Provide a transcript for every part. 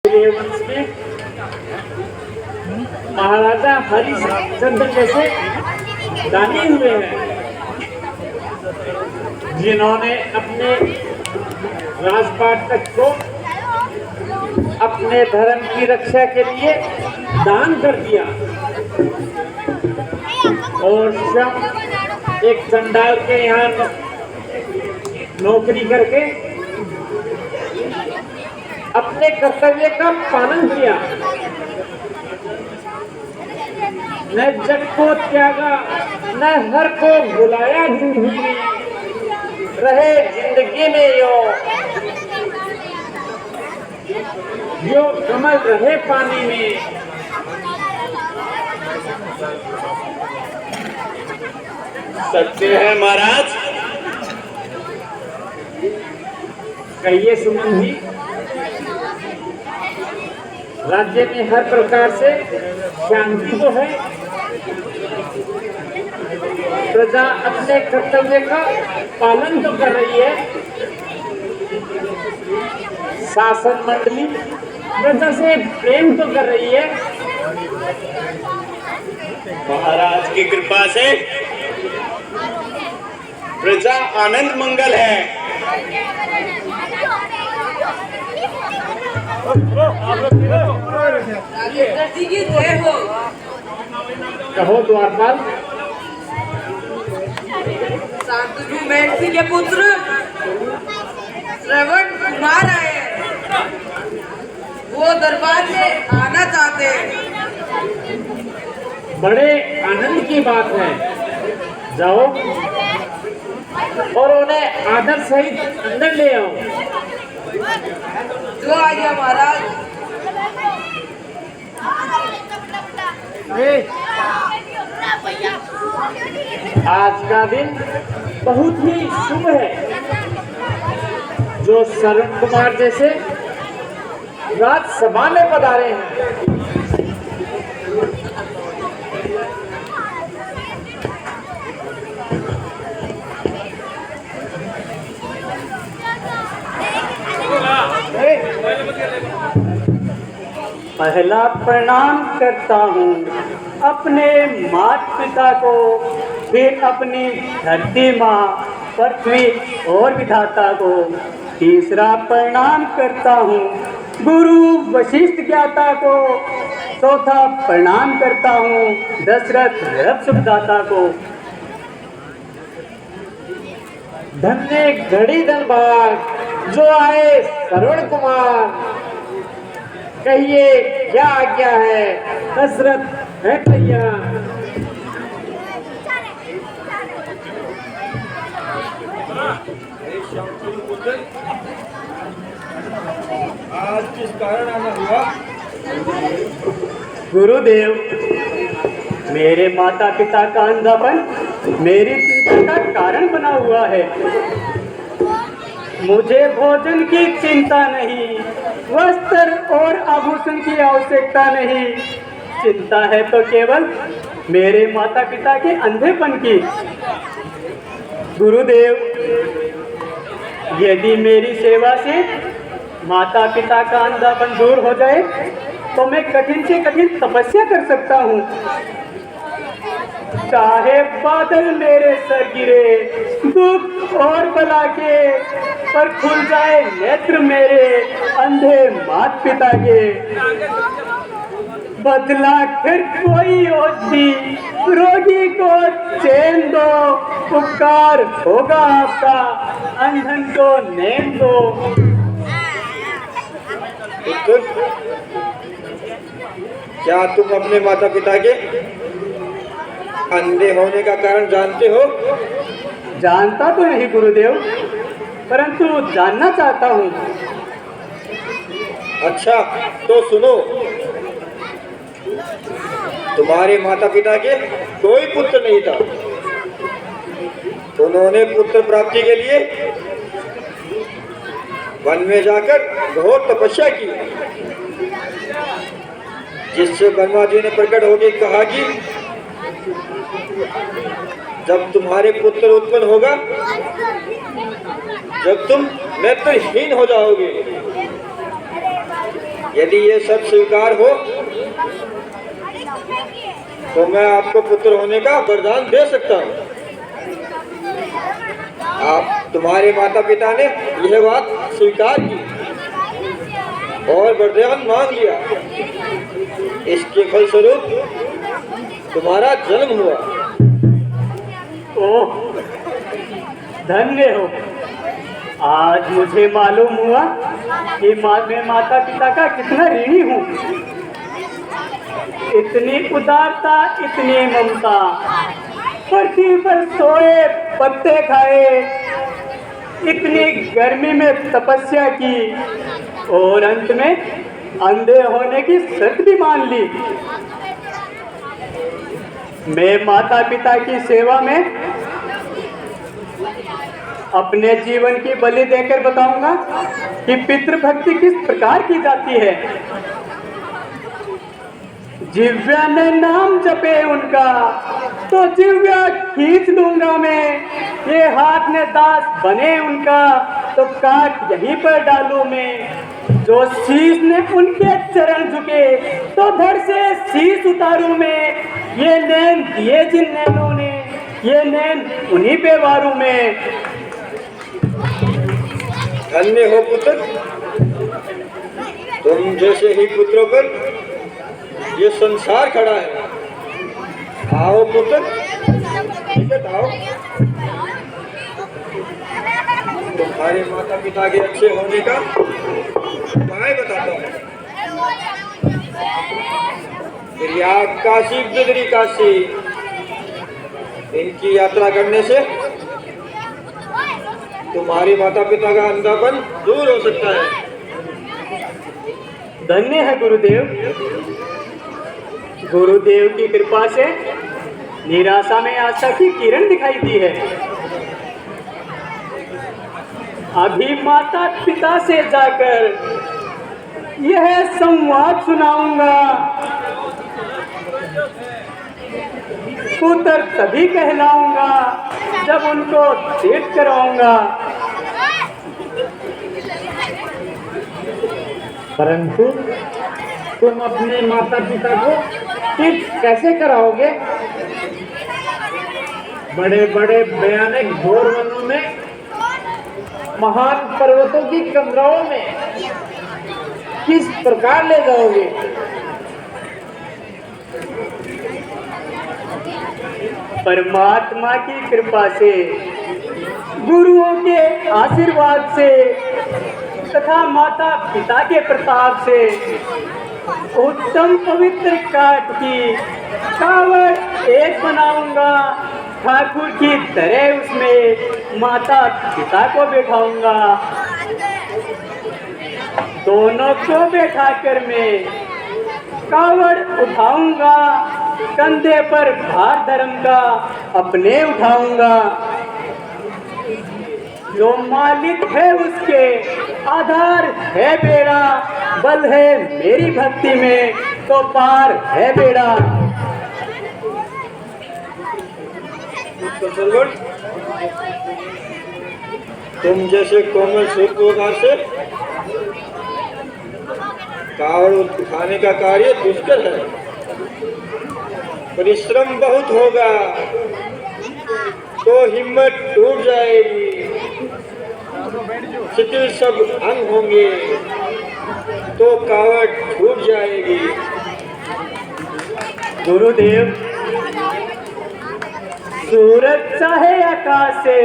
ये वंश में महाराजा हरिश्चंद्र जैसे दानी हुए हैं, जिन्होंने अपने राजपाट तक को अपने धर्म की रक्षा के लिए दान कर दिया और स्वयं एक चंडाल के यहाँ नौकरी करके अपने कर्तव्य का पालन किया, न जग को त्यागा न हर को बुलाया, रहे जिंदगी में यो कमल रहे पानी में। सत्य है महाराज। कहिए सुमन जी, राज्य में हर प्रकार से शांति तो है, प्रजा अपने कर्तव्य का पालन तो कर रही है, शासन मंडली प्रजा से प्रेम तो कर रही है। महाराज की कृपा से प्रजा आनंद मंगल है। कहो द्वारपाल। शांतनु महर्षि के पुत्र श्रवण कुमार आए, वो दरबार में आना चाहते हैं। बड़े आनंद की बात है, जाओ और उन्हें आदर सहित अंदर ले आओ। जो आ गया महाराज। आज का दिन बहुत ही शुभ है, जो श्रवण कुमार जैसे राज्यसभा में पधारे हैं। पहला प्रणाम करता हूँ अपने माता पिता को, फिर अपनी धरती माँ पृथ्वी और विधाता को। तीसरा प्रणाम करता हूँ गुरु वशिष्ठ ज्ञाता को। चौथा प्रणाम करता हूँ दशरथ रथ सुखदाता को। धन्य घड़ी धनभाग जो आए श्रवण कुमार, कहिए क्या आज्ञा है, दशरथ है भैया। आज किस कारण आना हुआ? गुरुदेव, मेरे माता पिता का अंधापन मेरी चिंता का कारण बना हुआ है। मुझे भोजन की चिंता नहीं, वस्त्र और आभूषण की आवश्यकता नहीं, चिंता है तो केवल मेरे माता पिता के अंधेपन की। गुरुदेव, यदि मेरी सेवा से माता पिता का अंधापन दूर हो जाए तो मैं कठिन से कठिन तपस्या कर सकता हूँ। चाहे बादल मेरे सर गिरे, दुख और बला के, पर खुल जाए नेत्र मेरे अंधे माता पिता के। बदला फिर कोई औषधि, रोगी को चैन दो, उपकार होगा आपका, अंधन को नैन दो। क्या तुम अपने माता पिता के अंधे होने का कारण जानते हो? जानता तो नहीं गुरुदेव, परंतु जानना चाहता हूँ। अच्छा तो सुनो, तुम्हारे माता पिता के कोई पुत्र नहीं था। उन्होंने पुत्र प्राप्ति के लिए वन में जाकर घोर तपस्या की, जिससे ब्रह्मा जी ने प्रकट होकर कहा कि जब तुम्हारे पुत्र उत्पन्न होगा, जब तुम नेत्रहीन हो जाओगे, यदि ये सब स्वीकार हो तो मैं आपको पुत्र होने का वरदान दे सकता हूँ। आप तुम्हारे माता पिता ने यह बात स्वीकार की और वरदान मांग लिया। इसके फलस्वरूप तुम्हारा जन्म हुआ। ओह, धन्य हो। आज मुझे मालूम हुआ कि मैं माता पिता का कितना ऋणी हूँ। इतनी उदारता, इतनी ममता, पृथ्वी पर सोए पत्ते खाए, इतनी गर्मी में तपस्या की और अंत में अंधे होने की शर्त भी मान ली। मैं माता पिता की सेवा में अपने जीवन की बलि देकर बताऊंगा कि पितृभक्ति किस प्रकार की जाती है। जिव्या ने नाम जपे उनका तो जिव्या खींच लूंगा मैं। ये हाथ ने दास बने उनका तो काट यहीं पर डालूं मैं। जो शीश ने उनके चरण झुके तो धड़ से शीश उतारूं मैं। ये नैन दिए जिन नैनों ने, ये नैन उन्हीं पे वारूं मैं। धन्य हो पुत्र, तुम जैसे ही पुत्रों पर ये संसार खड़ा है। आओ पुत्र, आओ। तुम्हारे माता पिता के अच्छे होने का उपाय बताता हूँ। प्रयाग काशी, बिदरी काशी, इनकी यात्रा करने से तुम्हारे माता पिता का अंधापन दूर हो सकता है। धन्य है गुरुदेव। गुरुदेव की कृपा से निराशा में आशा की किरण दिखाई दी है। अभी माता पिता से जाकर यह संवाद सुनाऊंगा। पुत्र तभी कहलाऊंगा जब उनको देख कर आऊंगा। परंतु तुम अपने माता पिता को तीर्थ कैसे कराओगे? बड़े बड़े भयानक घोर वनों में, महान पर्वतों की कंदराओं में किस प्रकार ले जाओगे? परमात्मा की कृपा से, गुरुओं के आशीर्वाद से तथा माता पिता के प्रताप से उत्तम पवित्र काठ की कावड़ एक बनाऊंगा। ठाकुर की तरह उसमें माता पिता को बैठाऊंगा। दोनों को बैठाकर मैं कावड़ उठाऊंगा। कंधे पर भार धर्म का अपने उठाऊंगा। जो मालिक है उसके आधार है बेड़ा। बल है मेरी भक्ति में तो पार है बेड़ा। तुम जैसे कोमल सूत्रधार से कावड़ उठाने का कार्य दुष्कर है। परिश्रम बहुत होगा तो हिम्मत टूट जाएगी। शिथिल सब अंग होंगे तो कावड़ छूट जाएगी। गुरुदेव, सूरज चाहे आकाश से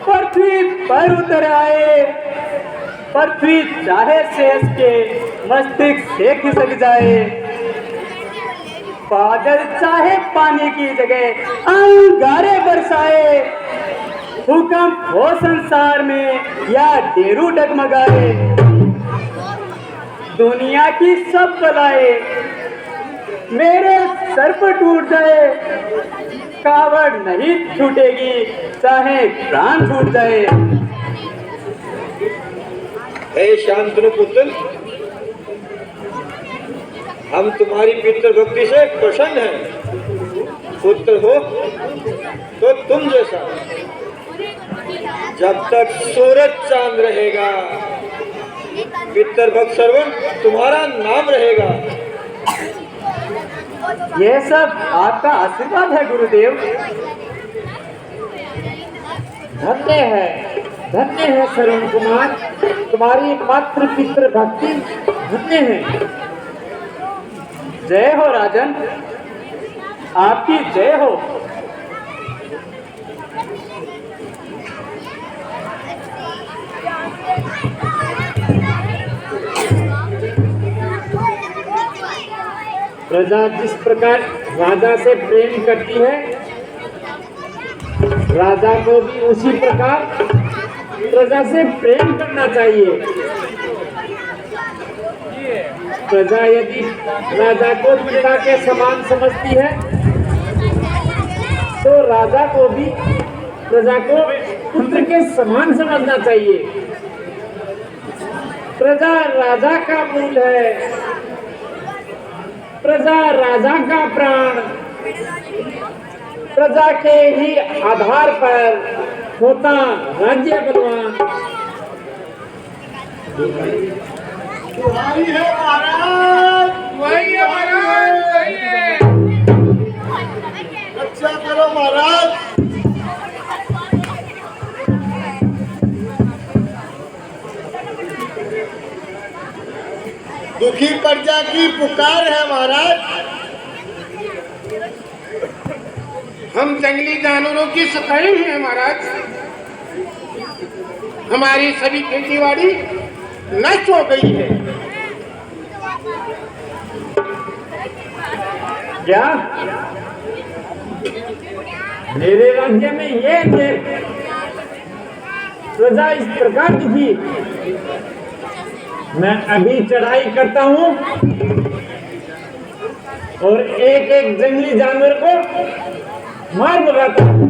पृथ्वी पर उतर आए, पृथ्वी चाहे शेष के मस्तिष्क से खिसक जाए, बादल चाहे पानी की जगह अंगारे बरसाए, भूकंप हो संसार में या डेरू डगमगाए, दुनिया की सब बलाएं मेरे सर पर टूट जाए, कावड़ नहीं छूटेगी चाहे प्राण छूट जाए। हे शांतनु पुत्र, हम तुम्हारी पितृ भक्ति से प्रसन्न हैं। पुत्र हो तो तुम जैसा जब तक सूरज चांद रहेगा पितृभक्त श्रवण तुम्हारा नाम रहेगा। यह सब आपका आशीर्वाद है गुरुदेव। धन्य है श्रवण कुमार, तुम्हारी मातृ पितृ भक्ति धन्य है। जय हो राजन, आपकी जय हो। प्रजा जिस प्रकार राजा से प्रेम करती है, राजा को भी उसी प्रकार प्रजा से प्रेम करना चाहिए। प्रजा यदि राजा को पिता के समान समझती है, तो राजा को भी प्रजा को पुत्र के समान समझना चाहिए। प्रजा राजा का मूल है, प्रजा राजा का प्राण। प्रजा के ही आधार पर होता राज्य बलवान। वही है महाराज, वही है महाराज, वही है। रक्षा करो महाराज। दुखी प्रजा की पुकार है महाराज। हम जंगली जानवरों की सफाई हैं महाराज। हमारी सभी खेतीबाड़ी नष्ट हो गई है। क्या मेरे राज्य में ये प्रजा इस प्रकार दुखी? मैं अभी चढ़ाई करता हूँ और एक एक जंगली जानवर को मार भगाता हूँ।